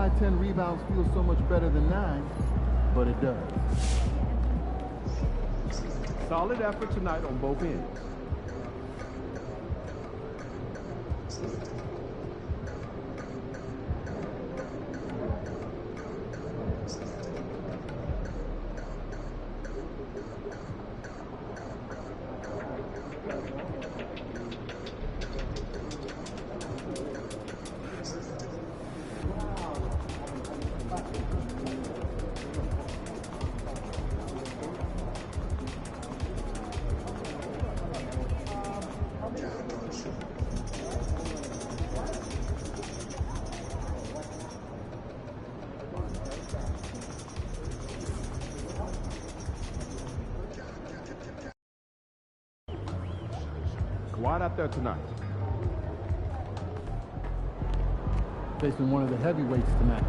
why 10 rebounds feels so much better than 9, but it does. Solid effort tonight on both ends. Quiet out there tonight. Facing one of the heavyweights tonight.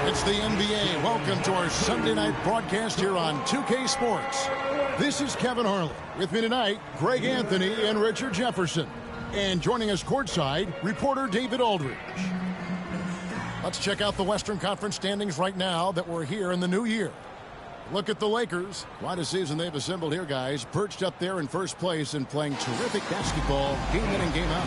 It's the NBA. Welcome to our Sunday night broadcast here on 2K Sports. This is Kevin Harlan. With me tonight, Greg Anthony and Richard Jefferson. And joining us courtside, reporter David Aldridge. Let's check out the Western Conference standings right now that we're here in the new year. Look at the Lakers. Quite a season they've assembled here, guys. Perched up there in first place and playing terrific basketball game in and game out.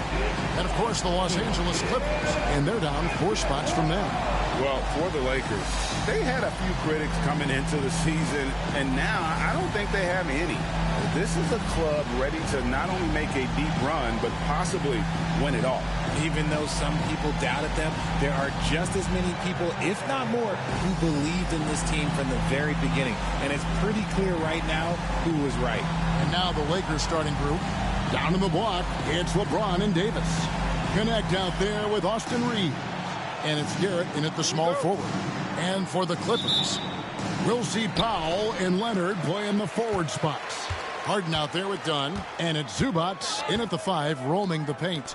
And, of course, the Los Angeles Clippers. And they're down 4 spots from them. Well, for the Lakers, they had a few critics coming into the season, and now I don't think they have any. This is a club ready to not only make a deep run, but possibly win it all. Even though some people doubted them, there are just as many people, if not more, who believed in this team from the very beginning. And it's pretty clear right now who was right. And now the Lakers starting group. Down in the block, it's LeBron and Davis. Connect out there with Austin Reeves. And it's Garrett in at the small forward. And for the Clippers, we'll see Powell and Leonard playing the forward spots. Harden out there with Dunn. And it's Zubac in at the 5, roaming the paint.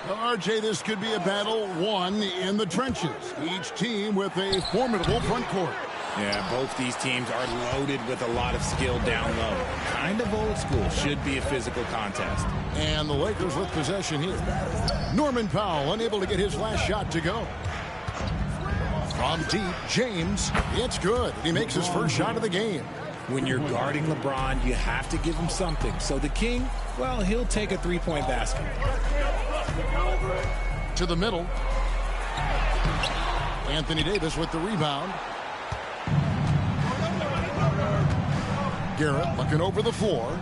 Now, RJ, this could be a battle won in the trenches. Each team with a formidable front court. Yeah, both these teams are loaded with a lot of skill down low. Kind of old school. Should be a physical contest. And the Lakers with possession here. Norman Powell unable to get his last shot to go. From deep, James. It's good. He makes his first shot of the game. When you're guarding LeBron, you have to give him something. So the King, well, he'll take a three-point basket. To the middle. Anthony Davis with the rebound. Garrett looking over the floor.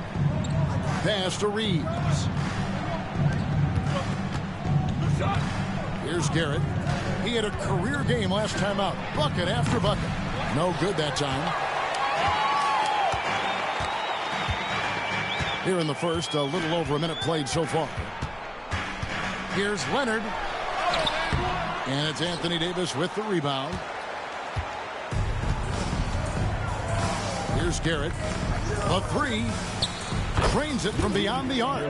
Pass to Reeves. Here's Garrett. He had a career game last time out. Bucket after bucket. No good that time. Here in the first, a little over a minute played so far. Here's Leonard. And it's Anthony Davis with the rebound. Here's Garrett. A 3. Drains it from beyond the arc.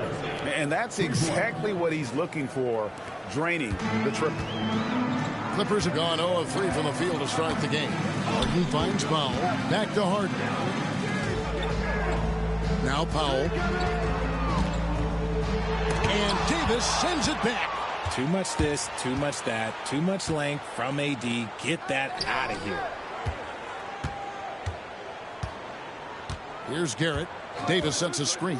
And that's exactly what he's looking for, draining the triple. Clippers have gone 0 of 3 from the field to start the game. Harden finds Powell. Back to Harden. Now Powell. And Davis sends it back. Too much this, too much that, too much length from AD. Get that out of here. Here's Garrett. Davis sets a screen.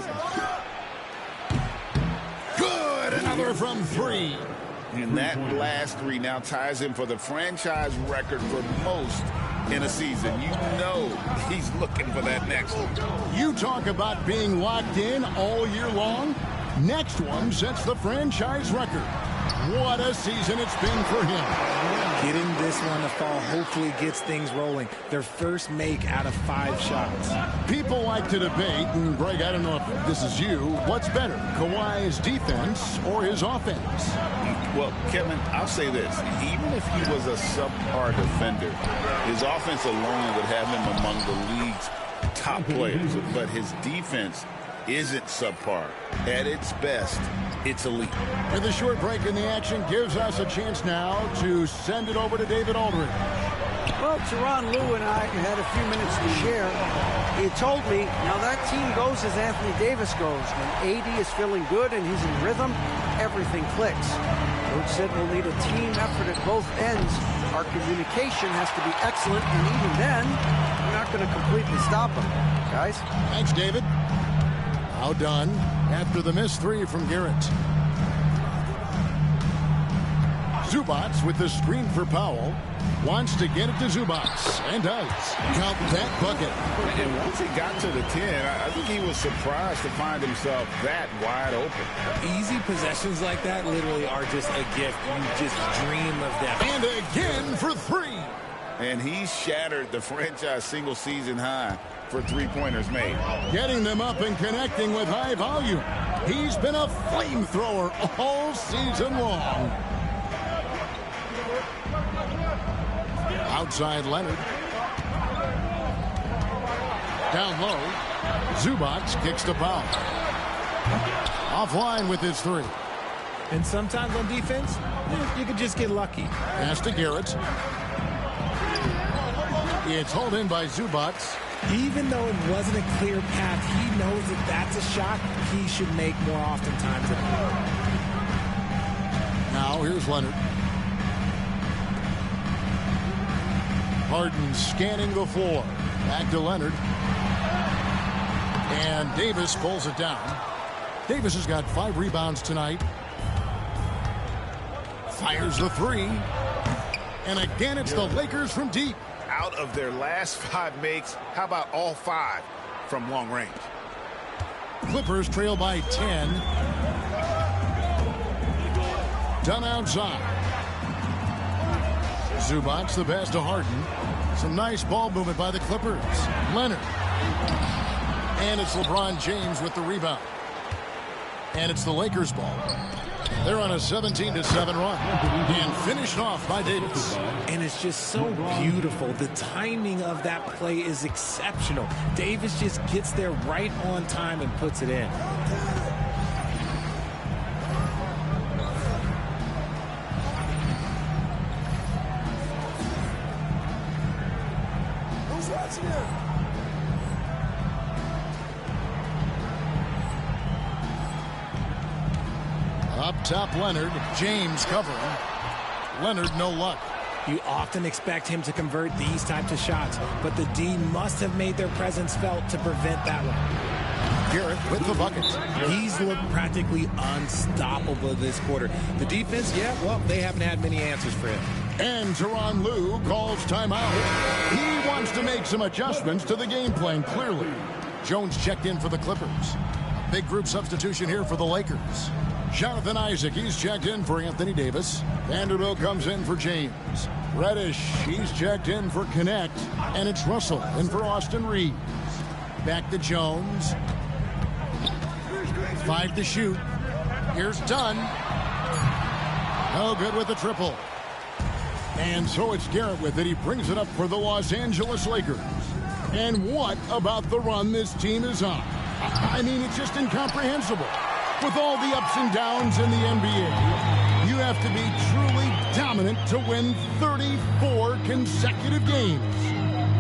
Good! Another from 3. And that last 3 now ties him for the franchise record for most in a season. You know he's looking for that next one. You talk about being locked in all year long. Next one sets the franchise record. What a season it's been for him. Getting this one to fall hopefully gets things rolling. Their first make out of 5 shots. People like to debate, and Greg, I don't know if this is you, what's better, Kawhi's defense or his offense? Well, Kevin, I'll say this. Even if he was a subpar defender, his offense alone would have him among the league's top players. But his defense isn't subpar. At its best, it's elite. And the short break in the action gives us a chance now to send it over to David Aldridge. Well, Tyronn Lue and I had a few minutes to share. He told me, now that team goes as Anthony Davis goes. When AD is feeling good and he's in rhythm, everything clicks. Coach said we'll need a team effort at both ends. Our communication has to be excellent, and even then, we're not going to completely stop him. Guys? Thanks, David. Now done after the missed 3 from Garrett. Zubac with the screen for Powell. Wants to get it to Zubac, and does. Count that bucket. And once he got to the 10, I think he was surprised to find himself that wide open. Easy possessions like that literally are just a gift. You just dream of them. And again for 3. And he shattered the franchise single-season high for three-pointers made. Getting them up and connecting with high volume. He's been a flamethrower all season long. Outside Leonard. Down low. Zubac kicks to Powell. Offline with his 3. And sometimes on defense, you could just get lucky. Pass to Garrett. It's hauled in by Zubac. Even though it wasn't a clear path, he knows that that's a shot he should make more oftentimes than not. Now here's Leonard. Harden scanning the floor. Back to Leonard. And Davis pulls it down. Davis has got 5 rebounds tonight. Fires the 3. And again, it's the Lakers from deep. Out of their last 5 makes, how about all 5 from long range? Clippers trail by 10. Done outside. Zubac the pass to Harden. Some nice ball movement by the Clippers. Leonard. And it's LeBron James with the rebound. And it's the Lakers ball. They're on a 17-7 run. And finished off by Davis. And it's just so beautiful. The timing of that play is exceptional. Davis just gets there right on time and puts it in. Who's watching it? Up top, Leonard. James covering. Leonard, no luck. You often expect him to convert these types of shots, but the D must have made their presence felt to prevent that one. Garrett with the bucket. He's looked practically unstoppable this quarter. The defense, yeah, well, they haven't had many answers for him. And Tyronn Lue calls timeout. He wants to make some adjustments to the game plan, clearly. Jones checked in for the Clippers. A big group substitution here for the Lakers. Jonathan Isaac, he's checked in for Anthony Davis. Vanderbilt comes in for James. Reddish, he's checked in for Connect. And it's Russell in for Austin Reeves. Back to Jones. 5 to shoot. Here's Dunn. No good with the triple. And so it's Garrett with it. He brings it up for the Los Angeles Lakers. And what about the run this team is on? I mean, it's just incomprehensible. With all the ups and downs in the NBA, you have to be truly dominant to win 34 consecutive games.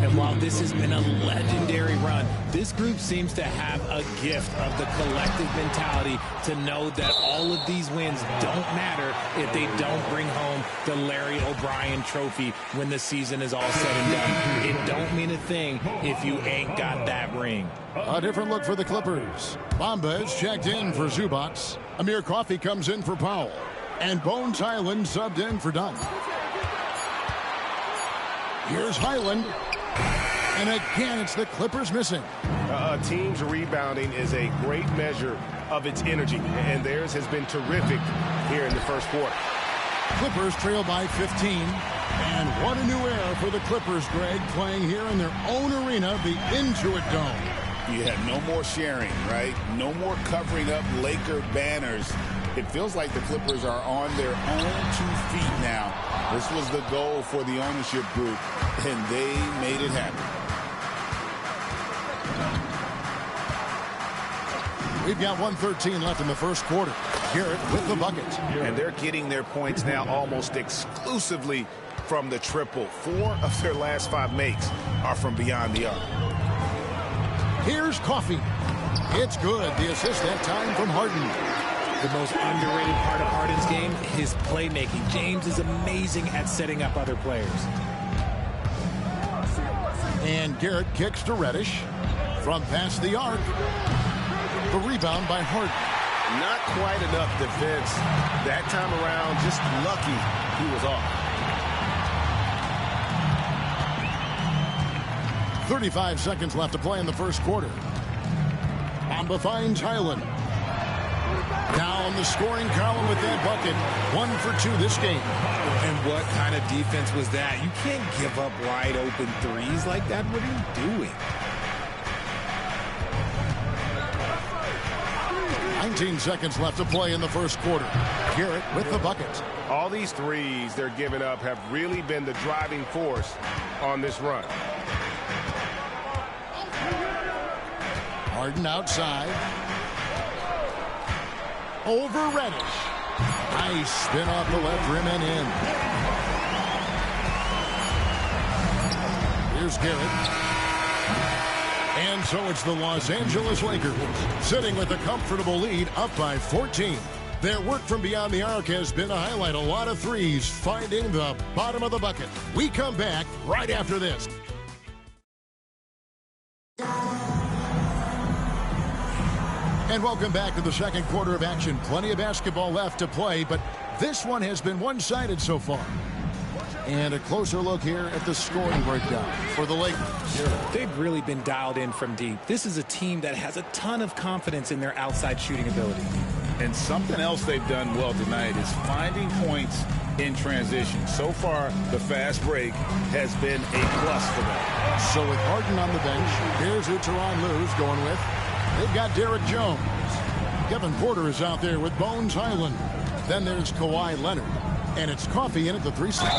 And while this has been a legendary run, this group seems to have a gift of the collective mentality to know that all of these wins don't matter if they don't bring home the Larry O'Brien trophy when the season is all said and done. It don't mean a thing if you ain't got that ring. A different look for the Clippers. Bombas checked in for Zubac. Amir Coffey comes in for Powell. And Bones Hyland subbed in for Dunn. Here's Hyland. And again, it's the Clippers missing. A team's rebounding is a great measure of its energy, and theirs has been terrific here in the first quarter. Clippers trail by 15. And what a new era for the Clippers, Greg, playing here in their own arena, the Intuit Dome. Yeah, no more sharing, right? No more covering up Laker banners. It feels like the Clippers are on their own 2 feet now. This was the goal for the ownership group, and they made it happen. We've got 1:13 left in the first quarter. Garrett with the bucket. And they're getting their points now almost exclusively from the triple. 4 of their last 5 makes are from beyond the arc. Here's Coffey. It's good. The assist that time from Harden. The most underrated part of Harden's game, his playmaking. James is amazing at setting up other players. And Garrett kicks to Reddish from past the arc. The rebound by Harden. Not quite enough defense that time around. Just lucky he was off. 35 seconds left to play in the first quarter. Bamba finds Hyland. Down the scoring column with that bucket. 1 for 2 this game. And what kind of defense was that? You can't give up wide open threes like that. What are you doing? 19 seconds left to play in the first quarter. Garrett with the bucket. All these threes they're giving up have really been the driving force on this run. Harden outside. Over Reddish. Nice spin off the left rim and in. Here's Garrett. And so it's the Los Angeles Lakers sitting with a comfortable lead up by 14. Their work from beyond the arc has been to highlight a lot of threes, finding the bottom of the bucket. We come back right after this. And welcome back to the second quarter of action. Plenty of basketball left to play, but this one has been one-sided so far. And a closer look here at the scoring breakdown for the Lakers. They've really been dialed in from deep. This is a team that has a ton of confidence in their outside shooting ability. And something else they've done well tonight is finding points in transition. So far, the fast break has been a plus for them. So with Harden on the bench, here's who Tyronn Lue's going with. They've got Derek Jones. Kevin Porter is out there with Bones Hyland. Then there's Kawhi Leonard. And it's Coffey in at the 3 spot.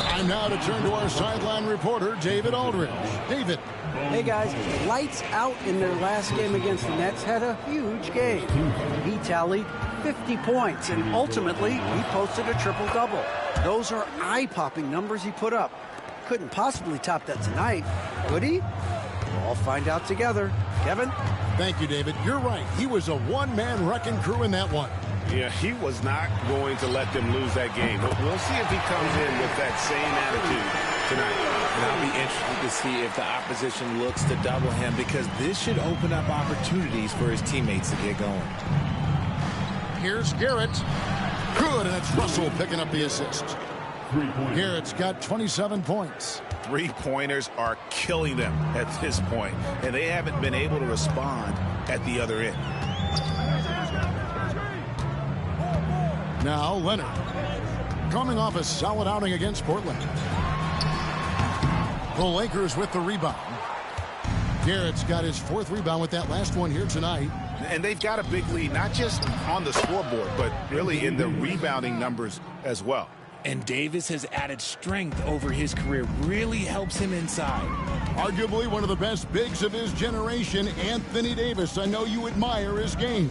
Time now to turn to our sideline reporter, David Aldridge. David. Hey, guys. Lights out in their last game against the Nets. Had a huge game. He tallied 50 points, and ultimately, he posted a triple-double. Those are eye-popping numbers he put up. Couldn't possibly top that tonight, could he? We'll all find out together. Kevin? Thank you, David. You're right. He was a one-man wrecking crew in that one. Yeah, he was not going to let them lose that game. We'll see if he comes in with that same attitude tonight. And I'll be interested to see if the opposition looks to double him, because this should open up opportunities for his teammates to get going. Here's Garrett. Good, and it's Russell picking up the assist. Garrett's got 27 points. Three-pointers are killing them at this point, and they haven't been able to respond at the other end. Now Leonard, coming off a solid outing against Portland. The Lakers with the rebound. Garrett's got his 4th rebound with that last one here tonight. And they've got a big lead, not just on the scoreboard, but really in the rebounding numbers as well. And Davis has added strength over his career. Really helps him inside. Arguably one of the best bigs of his generation, Anthony Davis. I know you admire his game.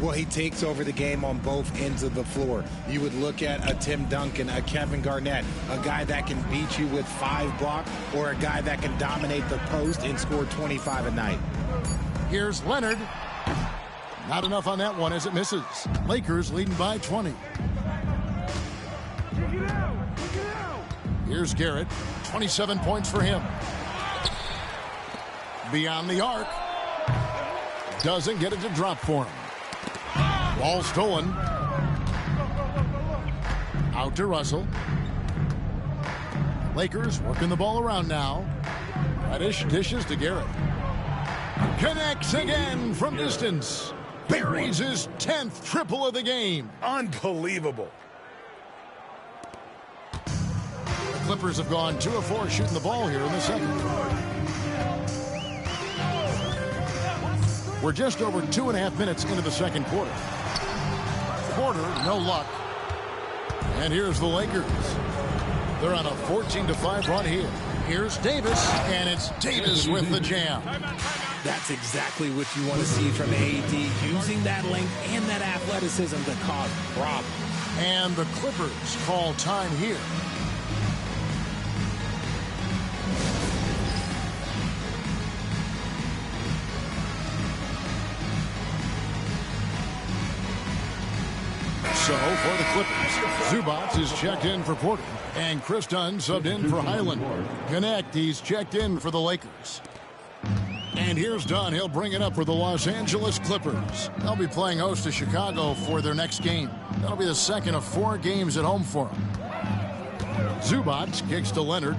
Well, he takes over the game on both ends of the floor. You would look at a Tim Duncan, a Kevin Garnett, a guy that can beat you with 5 blocks, or a guy that can dominate the post and score 25 a night. Here's Leonard. Not enough on that one as it misses. Lakers leading by 20. Here's Garrett. 27 points for him. Beyond the arc. Doesn't get it to drop for him. Ball stolen. Out to Russell. Lakers working the ball around now. Reddish dishes to Garrett. Connects again from distance. Buries his 10th triple of the game. Unbelievable. The Clippers have gone 2 of 4 shooting the ball here in the second. We're just over 2.5 minutes into the second quarter. Porter, no luck. And here's the Lakers. They're on a 14-5 run here. Here's Davis, and it's Davis with the jam. That's exactly what you want to see from AD, using that length and that athleticism to cause problems. And the Clippers call time here. So, for the Clippers, Zubac is checked in for Porter, and Chris Dunn subbed in for Highland. Connect, he's checked in for the Lakers. And here's Dunn. He'll bring it up for the Los Angeles Clippers. They'll be playing host to Chicago for their next game. That'll be the second of 4 games at home for them. Zubac kicks to Leonard.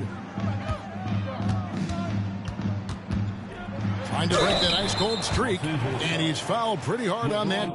Trying to break that ice-cold streak, and he's fouled pretty hard on that.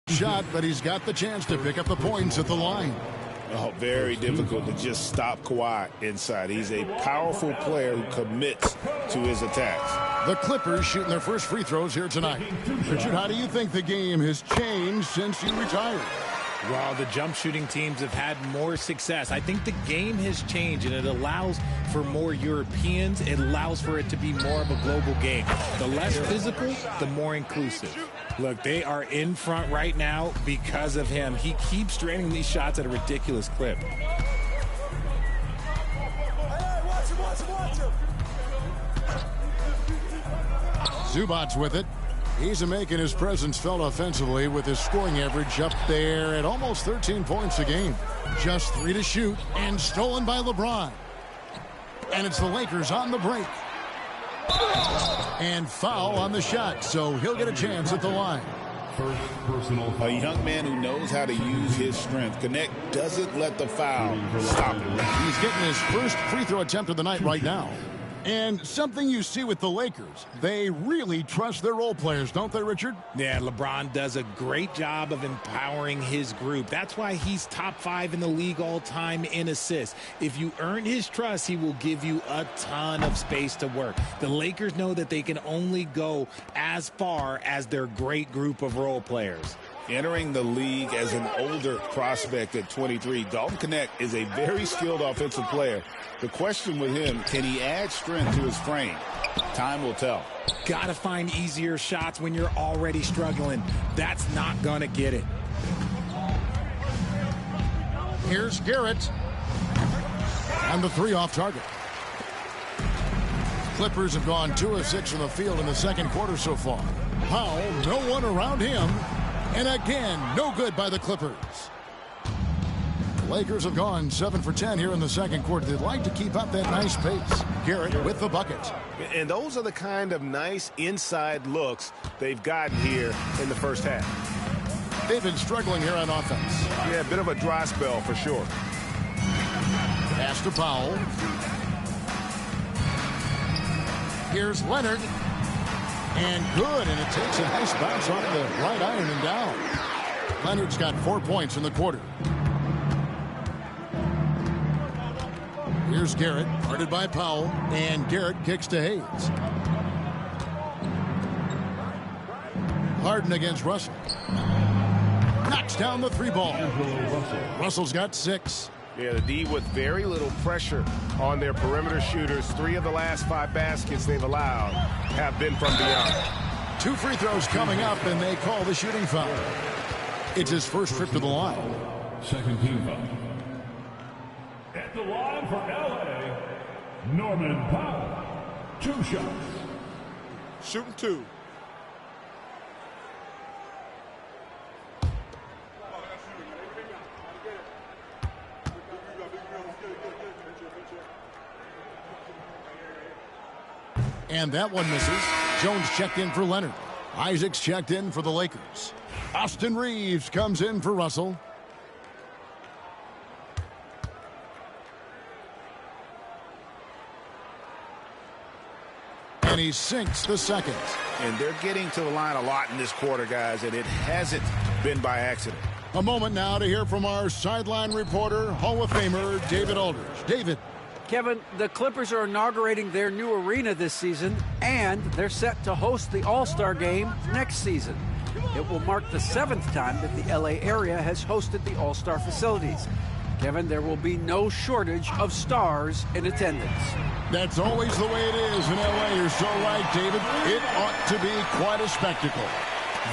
Shot, but he's got the chance to pick up the points at the line. Oh, very difficult to just stop Kawhi inside. He's a powerful player who commits to his attacks. The Clippers shooting their first free throws here tonight. Richard, how do you think the game has changed since you retired? Well, the jump shooting teams have had more success. I think the game has changed, and it allows for more Europeans. It allows for it to be more of a global game. The less physical, the more inclusive. Look, they are in front right now because of him. He keeps draining these shots at a ridiculous clip. Zubac with it. He's making his presence felt offensively with his scoring average up there at almost 13 points a game. Just 3 to shoot, and stolen by LeBron. And it's the Lakers on the break. And foul on the shot, so he'll get a chance at the line. First personal foul. A young man who knows how to use his strength. Connect doesn't let the foul stop him. He's getting his first free throw attempt of the night right now. And something you see with the Lakers, they really trust their role players, don't they, Richard? Yeah, LeBron does a great job of empowering his group. That's why he's top 5 in the league all time in assists. If you earn his trust, he will give you a ton of space to work. The Lakers know that they can only go as far as their great group of role players. Entering the league as an older prospect at 23, Dalton Knecht is a very skilled offensive player. The question with him, can he add strength to his frame? Time will tell. Gotta find easier shots when you're already struggling. That's not gonna get it. Here's Garrett. And the 3 off target. Clippers have gone 2 of 6 from the field in the second quarter so far. Powell, no one around him. And again, no good by the Clippers. The Lakers have gone 7 for 10 here in the second quarter. They'd like to keep up that nice pace. Garrett with the bucket. And those are the kind of nice inside looks they've gotten here in the first half. They've been struggling here on offense. Yeah, a bit of a dry spell for sure. Pass to Powell. Here's Leonard. And good, and it takes a nice bounce off the right iron and down. Leonard's got 4 points in the quarter. Here's Garrett, guarded by Powell, and Garrett kicks to Hayes. Harden against Russell. Knocks down the 3-ball. Russell's got 6. Yeah, the D with very little pressure on their perimeter shooters. 3 of the last 5 baskets they've allowed have been from beyond. 2 free throws coming up, and they call the shooting foul. It's his first trip to the line. Second team foul. At the line for LA, Norman Powell. 2 shots. Shooting 2. And that one misses. Jones checked in for Leonard. Isaacs checked in for the Lakers. Austin Reeves comes in for Russell. And he sinks the second. And they're getting to the line a lot in this quarter, guys, and it hasn't been by accident. A moment now to hear from our sideline reporter, Hall of Famer David Aldridge. David. Kevin, the Clippers are inaugurating their new arena this season, and they're set to host the All-Star Game next season. It will mark the 7th time that the LA area has hosted the All-Star facilities. Kevin, there will be no shortage of stars in attendance. That's always the way it is in LA. You're so right, David. It ought to be quite a spectacle.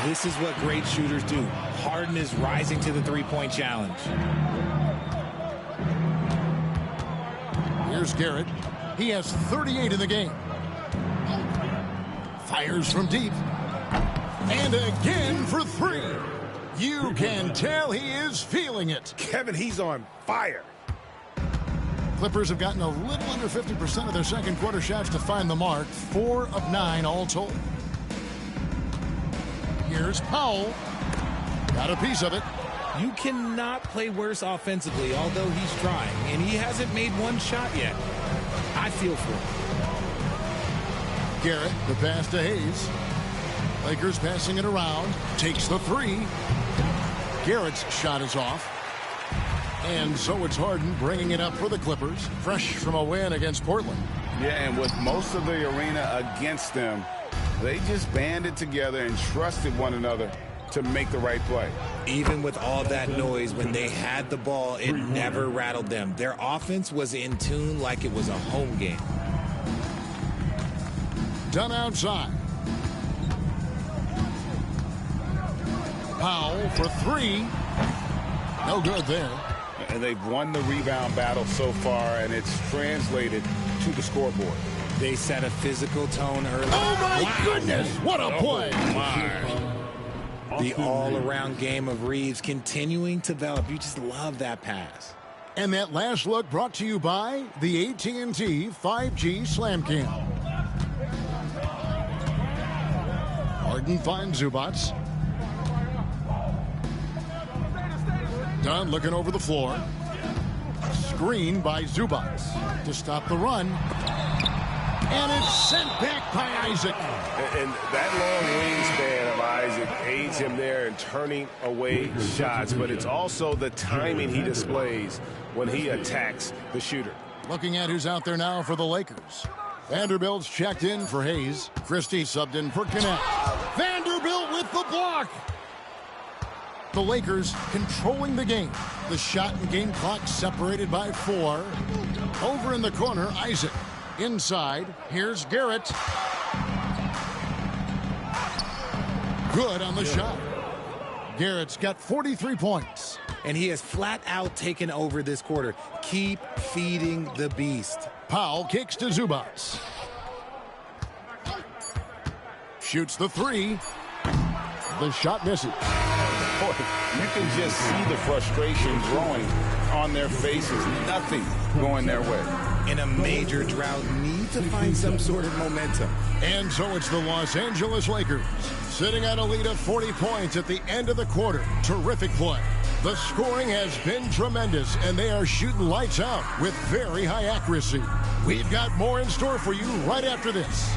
This is what great shooters do. Harden is rising to the three-point challenge. Here's Garrett. He has 38 in the game. Fires from deep. And again for 3. You can tell he is feeling it. Kevin, he's on fire. Clippers have gotten a little under 50% of their second quarter shots to find the mark. 4 of 9 all told. Here's Powell. Got a piece of it. You cannot play worse offensively, although he's trying, and he hasn't made one shot yet. I feel for him. Garrett, the pass to Hayes. Lakers passing it around. Takes the 3. Garrett's shot is off. And so it's Harden bringing it up for the Clippers, fresh from a win against Portland. Yeah, and with most of the arena against them, they just banded together and trusted one another to make the right play. Even with all that noise, when they had the ball, it never rattled them. Their offense was in tune like it was a home game. Done outside. Powell for 3. No good there. And they've won the rebound battle so far, and it's translated to the scoreboard. They set a physical tone early. Oh, my goodness. What a play. The all-around game of Reeves continuing to develop. You just love that pass. And that last look brought to you by the AT&T 5G Slam Cam. Harden finds Zubats. Dunn looking over the floor. Screen by Zubats to stop the run. And it's sent back by Isaac. And that long wingspan of Isaac aids him there in turning away shots, but it's also the timing he displays when he attacks the shooter. Looking at who's out there now for the Lakers. Vanderbilt's checked in for Hayes. Christie subbed in for Connect. Vanderbilt with the block. The Lakers controlling the game. The shot and game clock separated by 4. Over in the corner, Isaac. Inside, here's Garrett. Good on the shot. Garrett's got 43 points. And he has flat out taken over this quarter. Keep feeding the beast. Powell kicks to Zubats. Shoots the 3. The shot misses. Boy, you can just see the frustration growing on their faces. Nothing going their way. In a major drought, neither to find some sort of momentum. And so it's the Los Angeles Lakers sitting at a lead of 40 points at the end of the quarter. Terrific play. The scoring has been tremendous, and they are shooting lights out with very high accuracy. We've got more in store for you right after this.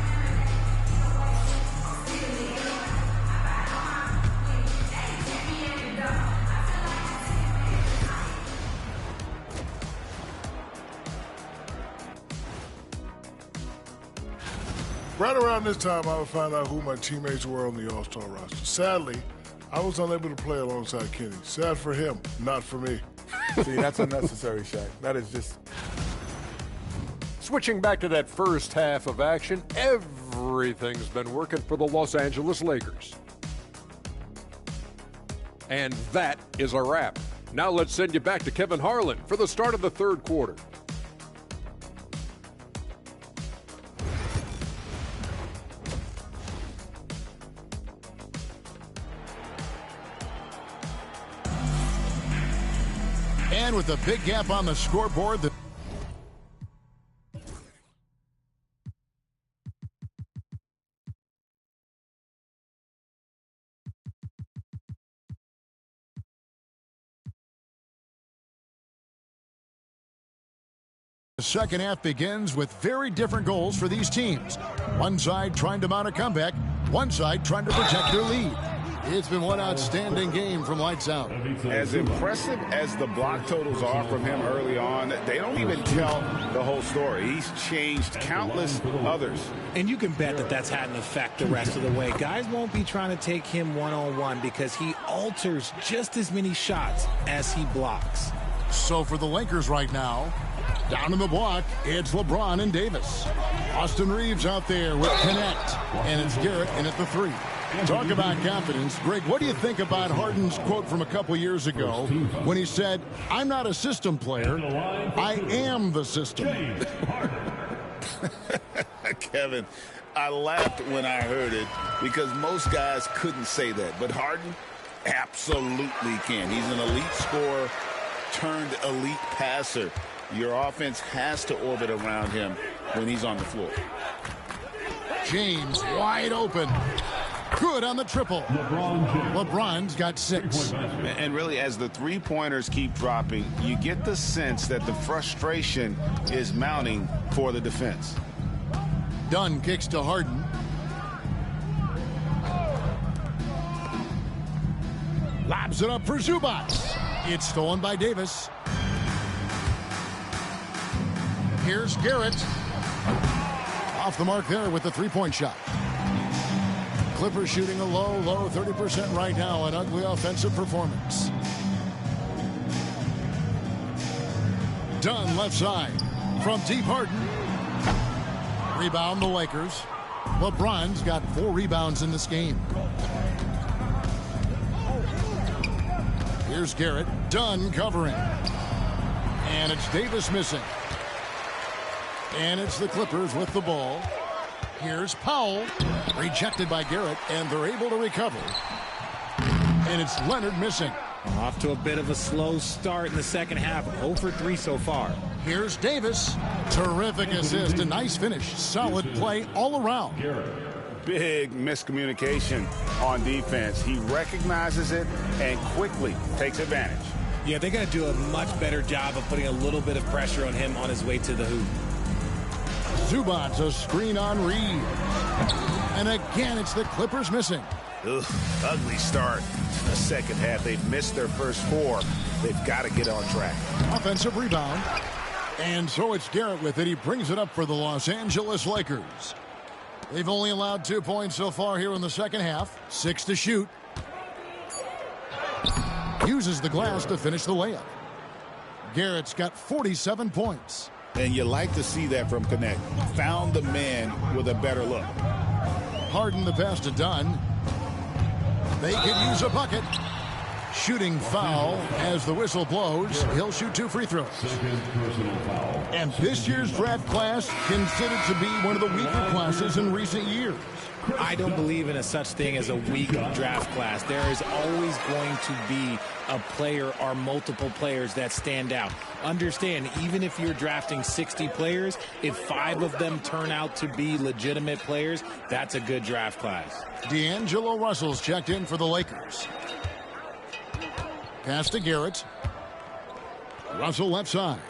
Right around this time, I would find out who my teammates were on the All-Star roster. Sadly, I was unable to play alongside Kenny. Sad for him, not for me. See, that's unnecessary, Shaq. That is just... Switching back to that first half of action, everything's been working for the Los Angeles Lakers. And that is a wrap. Now let's send you back to Kevin Harlan for the start of the third quarter. And with a big gap on the scoreboard, the second half begins with very different goals for these teams. One side trying to mount a comeback, one side trying to protect their lead. It's been one outstanding game from lights out. As impressive as the block totals are from him early on, they don't even tell the whole story. He's changed countless others. And you can bet that that's had an effect the rest of the way. Guys won't be trying to take him one-on-one because he alters just as many shots as he blocks. So for the Lakers right now, down in the block, it's LeBron and Davis. Austin Reeves out there with Connect, and it's Garrett in at the 3. Talk about confidence. Greg, what do you think about Harden's quote from a couple years ago when he said, "I'm not a system player, I am the system"? Kevin, I laughed when I heard it because most guys couldn't say that. But Harden absolutely can. He's an elite scorer turned elite passer. Your offense has to orbit around him when he's on the floor. James wide open. Good on the triple. LeBron's got 6. And really, as the three-pointers keep dropping, you get the sense that the frustration is mounting for the defense. Dunn kicks to Harden. Lobs it up for Zubac. It's stolen by Davis. Here's Garrett. Off the mark there with the three-point shot. Clippers shooting a low 30% right now. An ugly offensive performance. Dunn left side from deep. Harden. Rebound the Lakers. LeBron's got 4 rebounds in this game. Here's Garrett. Dunn covering. And it's Davis missing. And it's the Clippers with the ball. Here's Powell. Rejected by Garrett, and they're able to recover. And it's Leonard missing. Off to a bit of a slow start in the second half. 0 for 3 so far. Here's Davis. Terrific assist. A nice finish. Solid play all around. Big miscommunication on defense. He recognizes it and quickly takes advantage. Yeah, they got to do a much better job of putting a little bit of pressure on him on his way to the hoop. Zubac, a screen on Reed. And again, it's the Clippers missing. Ugh, ugly start. The second half, they've missed their first 4. They've got to get on track. Offensive rebound. And so it's Garrett with it. He brings it up for the Los Angeles Lakers. They've only allowed 2 points so far here in the second half. 6 to shoot. Uses the glass to finish the layup. Garrett's got 47 points. And you like to see that from Connect. Found the man with a better look. Harden the pass to Dunn. They could use a bucket. Shooting foul as the whistle blows. He'll shoot 2 free throws. And this year's draft class considered to be one of the weaker classes in recent years. I don't believe in a such thing as a weak draft class. There is always going to be a player or multiple players that stand out. Understand, even if you're drafting 60 players, if 5 of them turn out to be legitimate players, that's a good draft class. D'Angelo Russell's checked in for the Lakers. Pass to Garrett. Russell left side.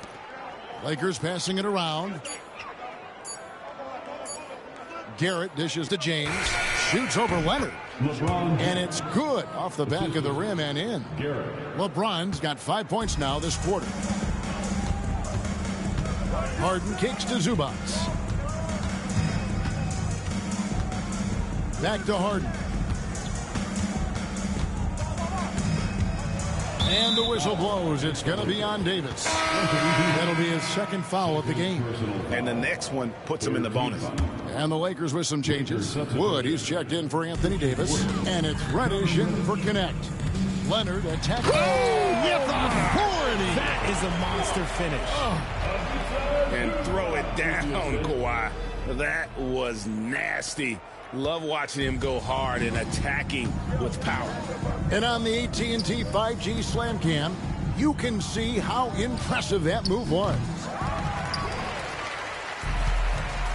Lakers passing it around. Garrett dishes to James. Shoots over Leonard. And it's good off the back of the rim and in. LeBron's got 5 points now this quarter. Harden kicks to Zubac. Back to Harden. And the whistle blows. It's going to be on Davis. That'll be his second foul of the game. And the next one puts him in the bonus. And the Lakers with some changes. Wood, he's checked in for Anthony Davis. And it's Reddish in for Connect. Leonard attacks. With authority. That is a monster finish. And throw it down, Kawhi. That was nasty. Love watching him go hard and attacking with power. And on the AT&T 5G Slam Cam, you can see how impressive that move was.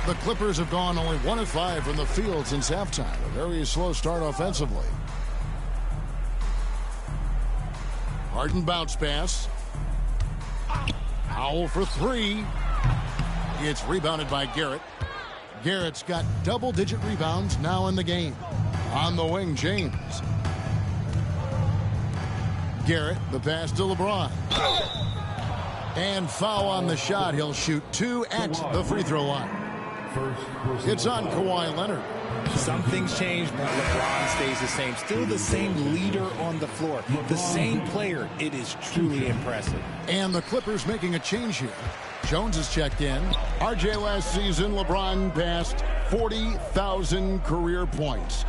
The Clippers have gone only 1 of 5 from the field since halftime. A very slow start offensively. Harden bounce pass. Powell for 3. It's rebounded by Garrett. Garrett's got double-digit rebounds now in the game. On the wing, James. Garrett, the pass to LeBron. And foul on the shot. He'll shoot 2 at the free throw line. It's on Kawhi Leonard. Some things change, but LeBron stays the same. Still the same leader on the floor. The same player. It is truly impressive. And the Clippers making a change here. Jones is checked in. RJ last season, LeBron passed 40,000 career points.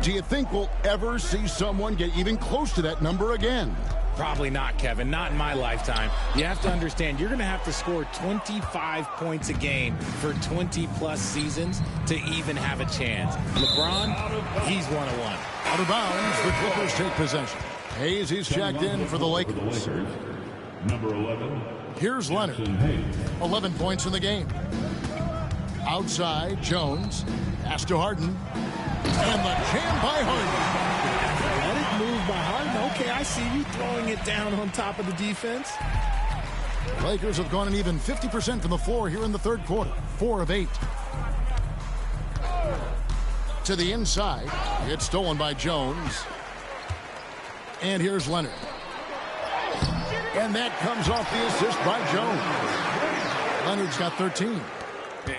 Do you think we'll ever see someone get even close to that number again? Probably not, Kevin. Not in my lifetime. You have to understand, you're going to have to score 25 points a game for 20-plus seasons to even have a chance. LeBron, he's 1-1. Out of bounds, the Clippers take possession. Hayes, he's checked in for the Lakers. Number 11. Here's Leonard. 11 points in the game. Outside, Jones. Pass to Harden. And the jam by Harden. Let it move by Harden. Okay, I see you throwing it down on top of the defense. Lakers have gone an even 50% from the floor here in the third quarter. 4 of 8. To the inside. It's stolen by Jones. And here's Leonard. And that comes off the assist by Jones. Leonard's got 13.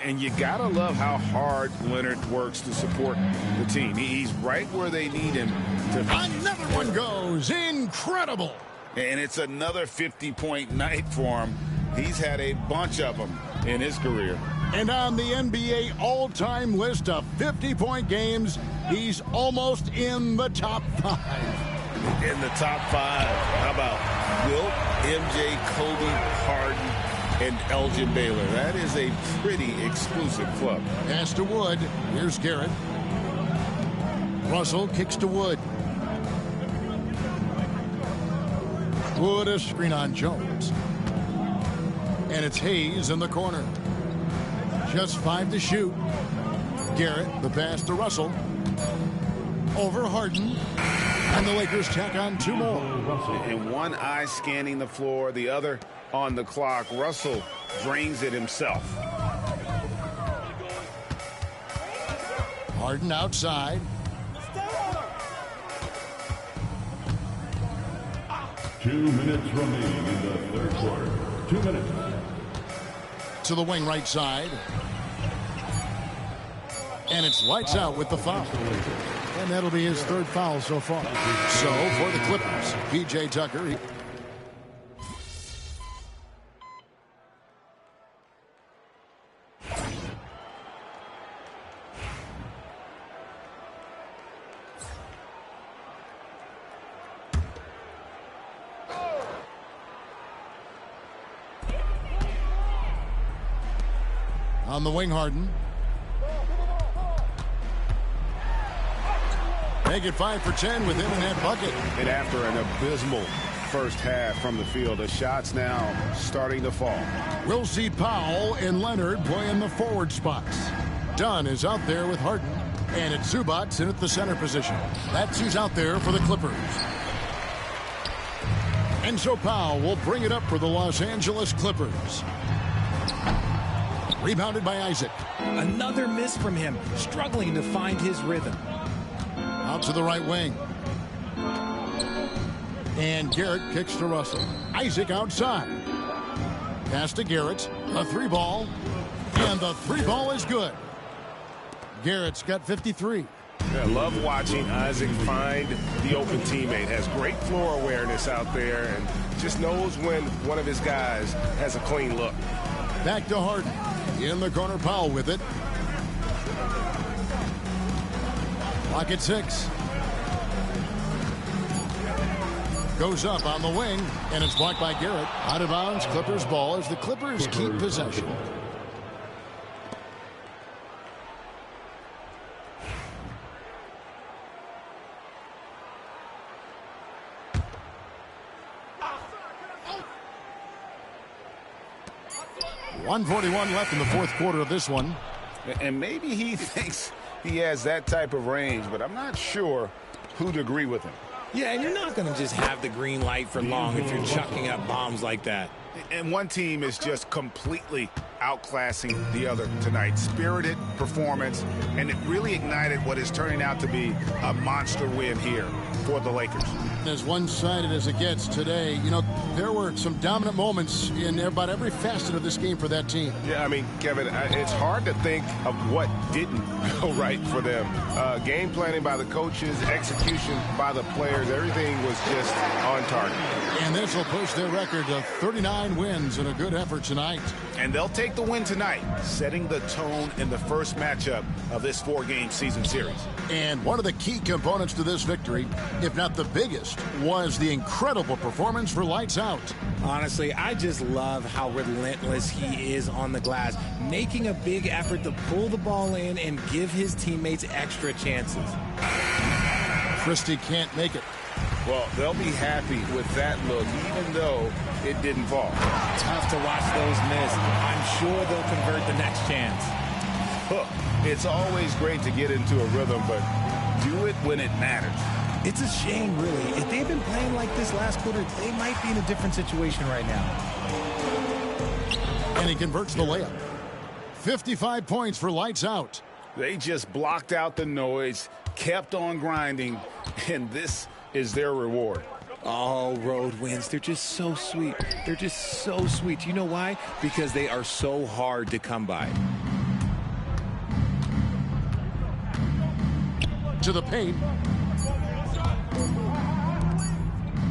And you got to love how hard Leonard works to support the team. He's right where they need him to. Another one goes. Incredible. And it's another 50-point night for him. He's had a bunch of them in his career. And on the NBA all-time list of 50-point games, he's almost in the top 5. In the top 5. How about Wilt, MJ, Kobe, Harden, and Elgin Baylor? That is a pretty exclusive club. Pass to Wood. Here's Garrett. Russell kicks to Wood. Wood, a screen on Jones. And it's Hayes in the corner. Just 5 to shoot. Garrett, the pass to Russell. Over Harden. And the Lakers tack on 2 more. And one eye scanning the floor, the other on the clock. Russell drains it himself. Harden outside. Two minutes remaining in the third quarter. 2 minutes. To the wing right side. And it's lights out with the foul. And that'll be his 3rd foul so far. So for the Clippers, P.J. Tucker. On the wing, Harden. Make it 5 for 10 with him in that bucket. And after an abysmal first half from the field, the shots now starting to fall. We'll see Powell and Leonard play in the forward spots. Dunn is out there with Harden. And it's Zubac in at the center position. That's who's out there for the Clippers. And so Powell will bring it up for the Los Angeles Clippers. Rebounded by Isaac. Another miss from him, struggling to find his rhythm. Out to the right wing. And Garrett kicks to Russell. Isaac outside. Pass to Garrett. A 3-ball. And the 3-ball is good. Garrett's got 53. I love watching Isaac find the open teammate. Has great floor awareness out there and just knows when one of his guys has a clean look. Back to Harden. In the corner, Powell with it. Clock at 6. Goes up on the wing, and it's blocked by Garrett. Out of bounds, Clippers ball as the Clippers keep possession. .141 left in the fourth quarter of this one. And maybe he thinks he has that type of range, but I'm not sure who'd agree with him. Yeah, and you're not going to just have the green light for long if you're chucking up bombs like that. And one team is just completely outclassing the other tonight. Spirited performance, and it really ignited what is turning out to be a monster win here for the Lakers. As one-sided as it gets today, you know, there were some dominant moments in about every facet of this game for that team. Yeah, I mean, Kevin, it's hard to think of what didn't go right for them. Game planning by the coaches, execution by the players, everything was just on target. And this will push their record to 39 wins in a good effort tonight. And they'll take the win tonight, setting the tone in the first matchup of this 4-game season series. And one of the key components to this victory, if not the biggest, was the incredible performance for Lights Out. Honestly, I just love how relentless he is on the glass, making a big effort to pull the ball in and give his teammates extra chances. Christie can't make it. Well, they'll be happy with that look, even though it didn't fall. Tough to watch those miss. I'm sure they'll convert the next chance. Look, it's always great to get into a rhythm, but do it when it matters. It's a shame, really. If they've been playing like this last quarter, they might be in a different situation right now. And he converts the layup. 55 points for Lights Out. They just blocked out the noise, kept on grinding, and this is their reward. All road wins. They're just so sweet. They're just so sweet. You know why? Because they are so hard to come by. To the paint.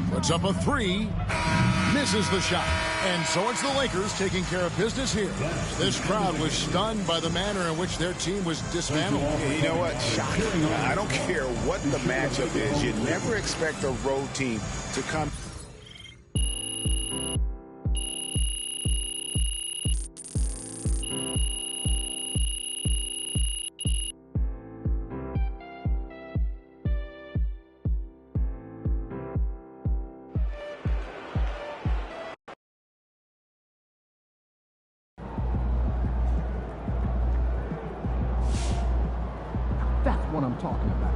Puts up a 3. Misses the shot. And so it's the Lakers taking care of business here. This crowd was stunned by the manner in which their team was dismantled. You know what? Shocking. I don't care what the matchup is. You never expect a road team to come. That's what I'm talking about.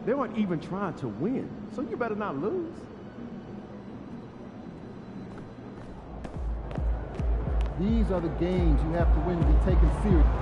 They aren't even trying to win, so you better not lose. These are the games you have to win to be taken seriously.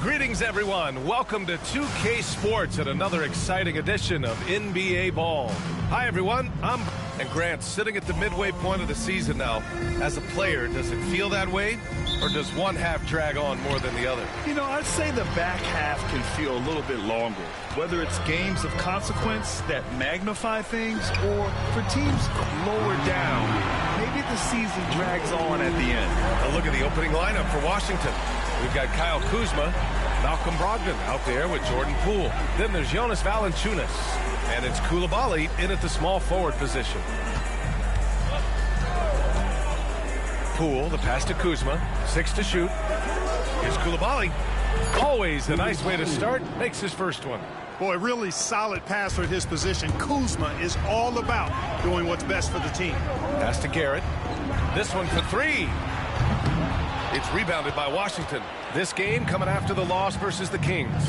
Greetings, everyone. Welcome to 2K Sports and another exciting edition of NBA Ball. Hi, everyone. And Grant, sitting at the midway point of the season now, as a player, does it feel that way, or does one half drag on more than the other? You know, I'd say the back half can feel a little bit longer, whether it's games of consequence that magnify things or for teams lower down. Maybe the season drags on at the end. A look at the opening lineup for Washington. We've got Kyle Kuzma, Malcolm Brogdon out there with Jordan Poole. Then there's Jonas Valanciunas, and it's Coulibaly in at the small forward position. Poole, the pass to Kuzma, 6 to shoot. Here's Coulibaly. Always a nice way to start. Makes his first one. Boy, really solid passer at his position. Kuzma is all about doing what's best for the team. Pass to Garrett. This one for 3. It's rebounded by Washington. This game coming after the loss versus the Kings.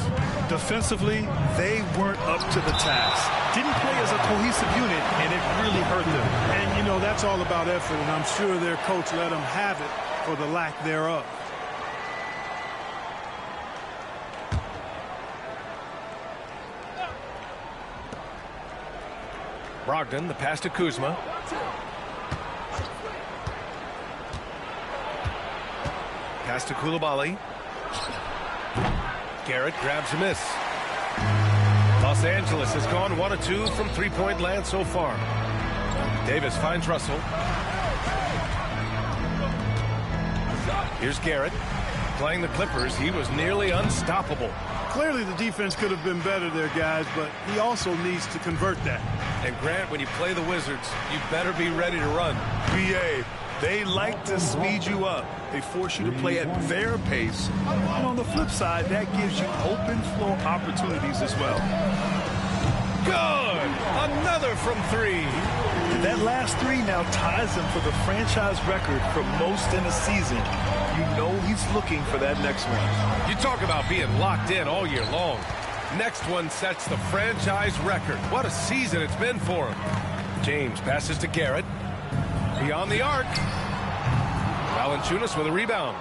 Defensively, they weren't up to the task. Didn't play as a cohesive unit, and it really hurt them. And, you know, that's all about effort, and I'm sure their coach let them have it for the lack thereof. Brogdon, the pass to Kuzma. Pass to Coulibaly. Garrett grabs a miss. Los Angeles has gone 1 of 2 from three-point land so far. Davis finds Russell. Here's Garrett. Playing the Clippers, he was nearly unstoppable. Clearly the defense could have been better there, guys, but he also needs to convert that. And Grant, when you play the Wizards, you better be ready to run. BA, they like to speed you up. They force you to play at their pace. And on the flip side, that gives you open floor opportunities as well. Good! Another from 3. That last 3 now ties him for the franchise record for most in a season. You know he's looking for that next one. You talk about being locked in all year long. Next one sets the franchise record. What a season it's been for him. James passes to Garrett. Beyond the arc. Valanciunas with a rebound.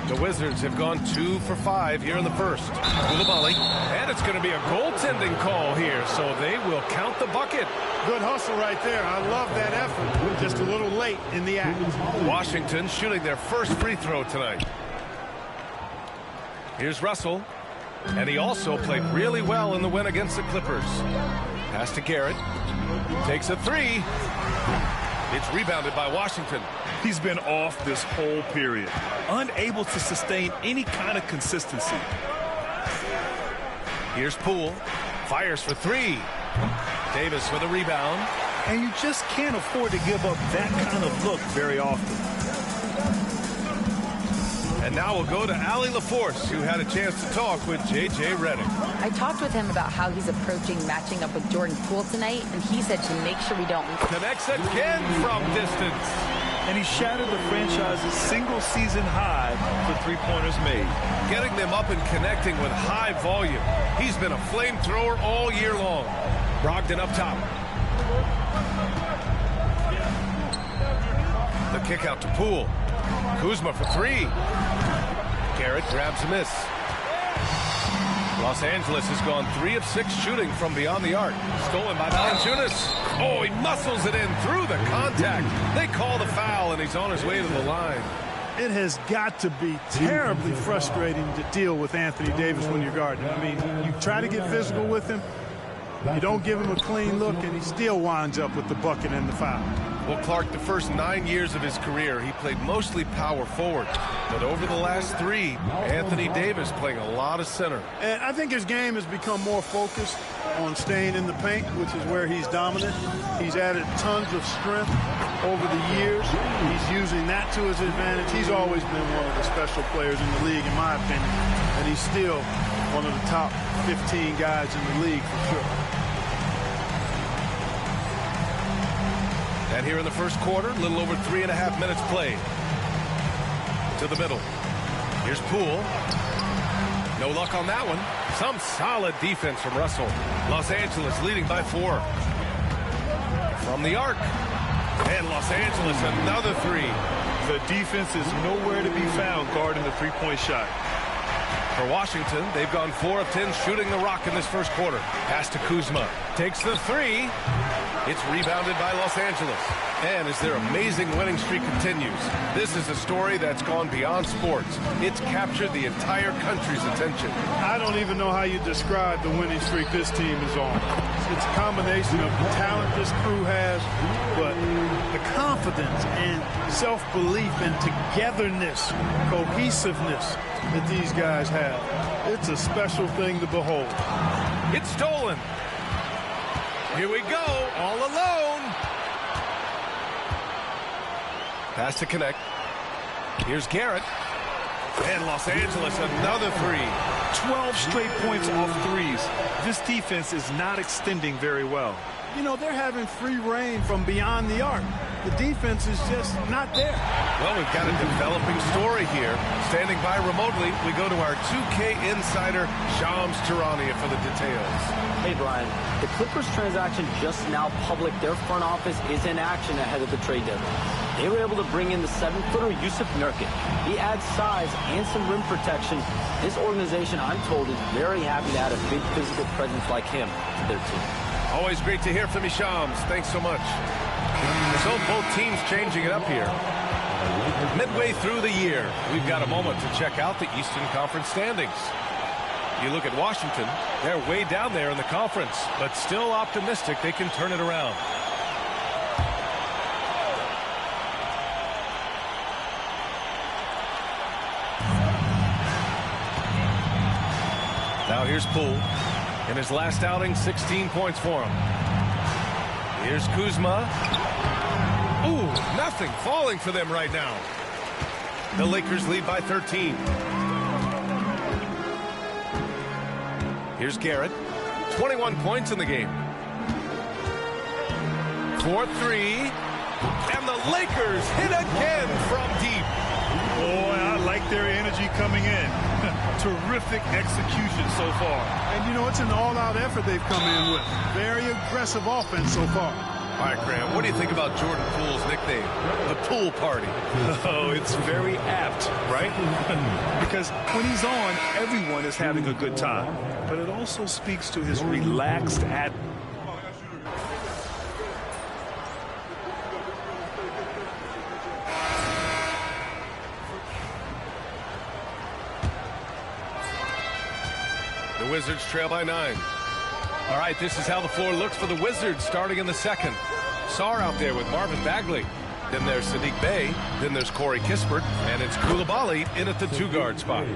The Wizards have gone 2 for 5 here in the first. Coulibaly. And it's going to be a goaltending call here, so they will count the bucket. Good hustle right there. I love that effort. Just a little late in the act. Washington shooting their first free throw tonight. Here's Russell. And he also played really well in the win against the Clippers. Pass to Garrett. Takes a 3. It's rebounded by Washington. He's been off this whole period. Unable to sustain any kind of consistency. Here's Poole. Fires for 3. Davis with a rebound. And you just can't afford to give up that kind of look very often. And now we'll go to Allie LaForce, who had a chance to talk with J.J. Redick. I talked with him about how he's approaching matching up with Jordan Poole tonight, and he said to make sure we don't... Connects again from distance. And he shattered the franchise's single-season high for three-pointers made. Getting them up and connecting with high volume. He's been a flamethrower all year long. Brogdon up top. The kick out to Poole. Kuzma for three. Garrett grabs a miss. Los Angeles has gone 3 of 6 shooting from beyond the arc. Stolen by Valanciunas. Oh, he muscles it in through the contact. They call the foul, and he's on his way to the line. It has got to be terribly frustrating to deal with Anthony Davis when you're guarding. I mean, you try to get physical with him, you don't give him a clean look, and he still winds up with the bucket and the foul. Well, Clark, the first 9 years of his career, he played mostly power forward. But over the last 3, Anthony Davis playing a lot of center. And I think his game has become more focused on staying in the paint, which is where he's dominant. He's added tons of strength over the years. He's using that to his advantage. He's always been one of the special players in the league, in my opinion. And he's still one of the top 15 guys in the league for sure. And here in the first quarter, a little over 3.5 minutes played. To the middle. Here's Poole. No luck on that one. Some solid defense from Russell. Los Angeles leading by 4. From the arc. And Los Angeles another 3. The defense is nowhere to be found guarding the three-point shot. For Washington, they've gone 4 of 10 shooting the rock in this first quarter. Pass to Kuzma. Takes the 3. It's rebounded by Los Angeles. And as their amazing winning streak continues, this is a story that's gone beyond sports. It's captured the entire country's attention. I don't even know how you describe the winning streak this team is on. It's a combination of the talent this crew has, but the confidence and self-belief and togetherness, cohesiveness that these guys have. It's a special thing to behold. It's stolen. Here we go, all alone. Pass to connect. Here's Garrett. And Los Angeles, another 3. 12 straight points off threes. This defense is not extending very well. You know, they're having free reign from beyond the arc. The defense is just not there. Well, we've got a developing story here. Standing by remotely, we go to our 2K insider, Shams Charania, for the details. Hey, Brian. The Clippers transaction just now public. Their front office is in action ahead of the trade deadline. They were able to bring in the 7-footer Yusuf Nurkic. He adds size and some rim protection. This organization, I'm told, is very happy to add a big physical presence like him to their team. Always great to hear from you, Shams. Thanks so much. So both teams changing it up here. Midway through the year, we've got a moment to check out the Eastern Conference standings. You look at Washington, they're way down there in the conference, but still optimistic they can turn it around. Now here's Poole. In his last outing, 16 points for him. Here's Kuzma. Ooh, nothing falling for them right now. The Lakers lead by 13. Here's Garrett. 21 points in the game. 4-3. And the Lakers hit again from deep. Boy, I like their energy coming in. Terrific execution so far. And, you know, it's an all-out effort they've come in with. Very aggressive offense so far. All right, Graham, what do you think about Jordan Poole's nickname, the Poole Party? Oh, it's very apt, right? Because when he's on, everyone is having a good time. But it also speaks to his relaxed attitude. The Wizards trail by 9. All right, this is how the floor looks for the Wizards starting in the second. Sarr out there with Marvin Bagley. Then there's Sadiq Bey. Then there's Corey Kispert. And it's Coulibaly in at the 2-guard spot.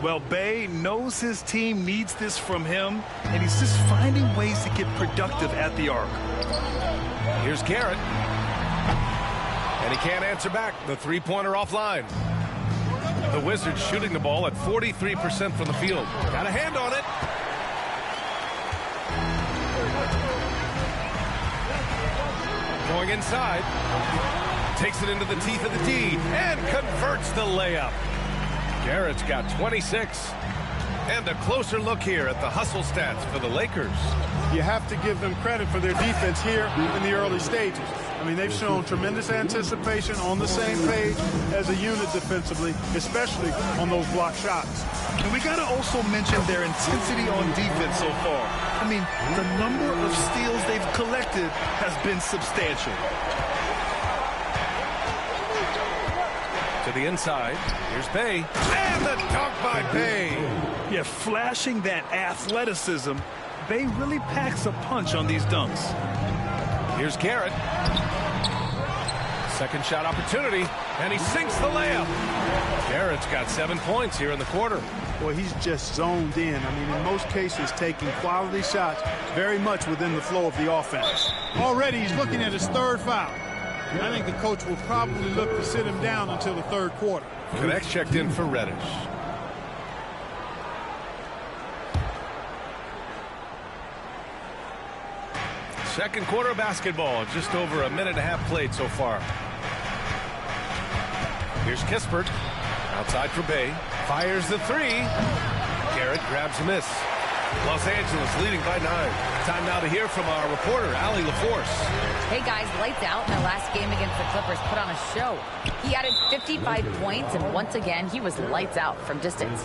Well, Bey knows his team needs this from him, and he's just finding ways to get productive at the arc. Here's Garrett. And he can't answer back. The three-pointer offline. The Wizards shooting the ball at 43% from the field. Got a hand on it. Going inside. Takes it into the teeth of the D and converts the layup. Garrett's got 26. And a closer look here at the hustle stats for the Lakers. You have to give them credit for their defense here in the early stages. I mean, they've shown tremendous anticipation, on the same page as a unit defensively, especially on those block shots. And we got to also mention their intensity on defense so far. I mean, the number of steals they've collected has been substantial. To the inside, here's Bey. And the dunk by Bey. Yeah, flashing that athleticism, Bey really packs a punch on these dunks. Here's Garrett. Second shot opportunity, and he sinks the layup. Garrett's got 7 points here in the quarter. Boy, he's just zoned in. I mean, in most cases, taking quality shots very much within the flow of the offense. Already, he's looking at his third foul. I think the coach will probably look to sit him down until the third quarter. The next checked in for Reddish. Second quarter of basketball, just over a minute and a half played so far. Here's Kispert, outside for Bey, fires the three. Garrett grabs a miss. Los Angeles leading by 9. Time now to hear from our reporter, Allie LaForce. Hey guys, lights out in their last game against the Clippers put on a show. He added 55 points, and once again, he was lights out from distance.